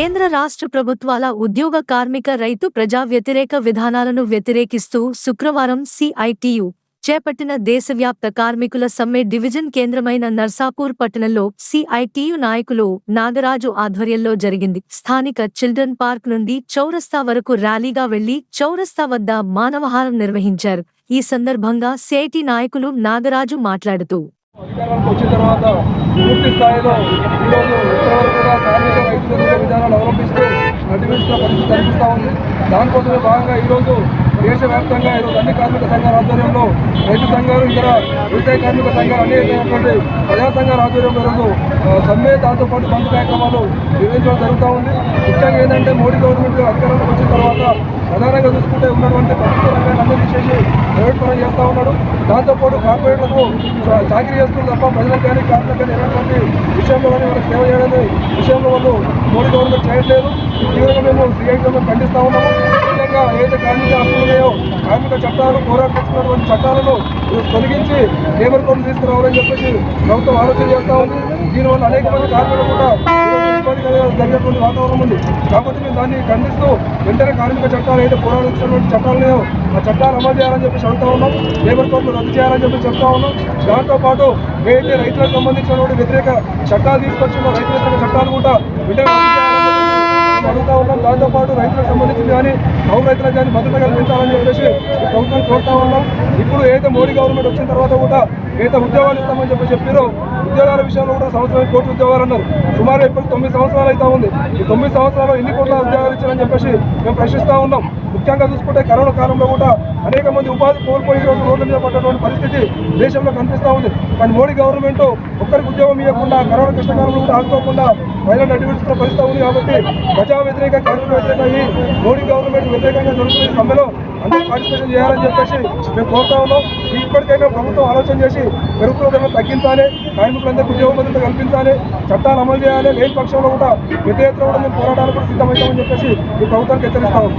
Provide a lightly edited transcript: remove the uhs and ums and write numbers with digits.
కేంద్ర రాష్ట్ర ప్రభుత్వాల ఉద్యోగ కార్మిక రైతు ప్రజా వ్యతిరేక విధానాలను వ్యతిరేకిస్తూ శుక్రవారం సిఐటియు చేపట్టిన దేశవ్యాప్త కార్మికుల సమ్మె డివిజన్ కేంద్రమైన నర్సాపూర్ పట్టణంలో సిఐటియు నాయకులు నాగరాజు ఆధ్వర్యంలో జరిగింది. స్థానిక చిల్డ్రన్ పార్క్ నుండి చౌరస్తా వరకు ర్యాలీగా వెళ్లి చౌరస్తా వద్ద మానవహారం నిర్వహించారు. ఈ సందర్భంగా సిఐటి నాయకులు నాగరాజు మాట్లాడుతూ అధికారానికి వచ్చిన తర్వాత పూర్తి స్థాయిలో ఈరోజు ఇంతవరకు కూడా కార్మిక రైతు వ్యతిరేక విధానాలు అవలంబిస్తూ నడిపిస్తున్న పరిస్థితి కనిపిస్తూ ఉంది. దానికోసమే భాగంగా ఈరోజు దేశవ్యాప్తంగా ఈరోజు అన్ని కార్మిక సంఘాల ఆధ్వర్యంలో రైతు సంఘాలు, ఇతర వ్యవసాయ కార్మిక సంఘాలు, అనేకమైనటువంటి ప్రజా సంఘాల ఆధ్వర్యంలో ఈరోజు సమ్మె, దాంతోపాటు బంద్ కార్యక్రమాలు నిర్వహించడం జరుగుతూ ఉంది. ముఖ్యంగా ఏంటంటే మోడీ గవర్నమెంట్ అధికారంలోకి వచ్చిన తర్వాత ప్రధానంగా చూసుకుంటే ఉన్నటువంటి ప్రభుత్వ రంగాన్ని అందరూ తీసేసి ప్రైవేట్ పరం చేస్తూ ఉన్నాడు. దాంతోపాటు కార్పొరేట్లకు చాకరీ చేస్తుంది తప్ప ప్రజలకు కానీ కార్మికులకు కానీ ఎలాంటి విషయంలో కానీ వాళ్ళకి సేవ చేయడానికి విషయంలో వాళ్ళు మోడీ గవర్నమెంట్ చేయట్లేదు. తీవ్రంగా మేము సిఐటిలో ఖండిస్తూ ఉన్నాము. ముఖ్యంగా ఏదైతే కార్మిక హక్కులు ఉన్నాయో, కార్మిక చట్టాలు, పోరాడుతున్నటువంటి చట్టాలను తొలగించి లేబర్ కోడ్లు తీసుకురావాలని చెప్పేసి ప్రభుత్వం ఆలోచన చేస్తూ ఉంది. దీనివల్ల అనేక మంది కార్మికులు కూడా జరిగేటువంటి వాతావరణం ఉంది. కాబట్టి మేము దాన్ని ఖండిస్తూ వెంటనే కార్మిక చట్టాలు అయితే పోరాడుతున్నటువంటి చట్టాలు లేవో ఆ చట్టాలు అమలు చేయాలని చెప్పేసి అడుగుతా ఉన్నాం. లేబర్ కోడ్లు రద్దు చేయాలని చెప్పి చెప్తా ఉన్నాం. దాంతోపాటు ఏదైతే రైతులకు సంబంధించినటువంటి వ్యతిరేక చట్టాలు తీసుకొచ్చిన రైతు వ్యతిరేక చట్టాలు కూడా వెంటనే అడుగుతా ఉన్నాం. దాంతోపాటు రైతులకు సంబంధించింది కానీ కౌలు రైతులకు కానీ భద్రత కల్పించాలని చెప్పేసి ప్రభుత్వం కోరుతా ఉన్నాం. ఇప్పుడు ఏదైతే మోడీ గవర్నమెంట్ వచ్చిన తర్వాత కూడా ఏదైతే ఉద్యోగాలు ఇస్తామని చెప్పారో ఉద్యోగాల విషయంలో కూడా సంవత్సరానికి కోటి ఉద్యోగాలు అన్నారు. సుమారు ఇప్పుడు 9 సంవత్సరాలు అయితే ఉంది. ఈ 9 సంవత్సరాలు ఎన్ని కోట్ల ఉద్యోగాలు ఇచ్చారని చెప్పేసి మేము ప్రశ్నిస్తూ ఉన్నాం. ముఖ్యంగా చూసుకుంటే కరోనా కాలంలో కూడా అనేక మంది ఉపాధి కోల్పోయి ఈరోజు రోడ్ల మీద పడ్డటువంటి పరిస్థితి దేశంలో కనిపిస్తూ ఉంది. కానీ మోడీ గవర్నమెంట్ ఒక్కరికి ఉద్యోగం ఇవ్వకుండా కరోనా కష్టకాలంలో కూడా ఆదుకోకుండా ప్రజలను అడ్డుపెడుతున్న పరిస్థితి ఉంది. కాబట్టి ప్రజా వ్యతిరేక, కార్మిక వ్యతిరేక ఈ మోడీ గవర్నమెంట్ వ్యతిరేకంగా జరుగుతున్న సమ్మెలో అందరూ పార్టిసిపేషన్ చేయాలని చెప్పేసి మేము కోరుతా ఉన్నాం. ఇప్పటికైనా ప్రభుత్వం ఆలోచన చేసి పెరుగుతున్న ధరలు తగ్గించాలి, కార్మికులందరికీ ఉద్యోగ భద్రత కల్పించాలి, చట్టాలు అమలు చేయాలి. లేని పక్షంలో కూడా పెద్ద ఎత్తున కూడా మేము పోరాటాలకు కూడా సిద్ధమవుతామని చెప్పేసి ఈ ప్రభుత్వానికి హెచ్చరిస్తాము.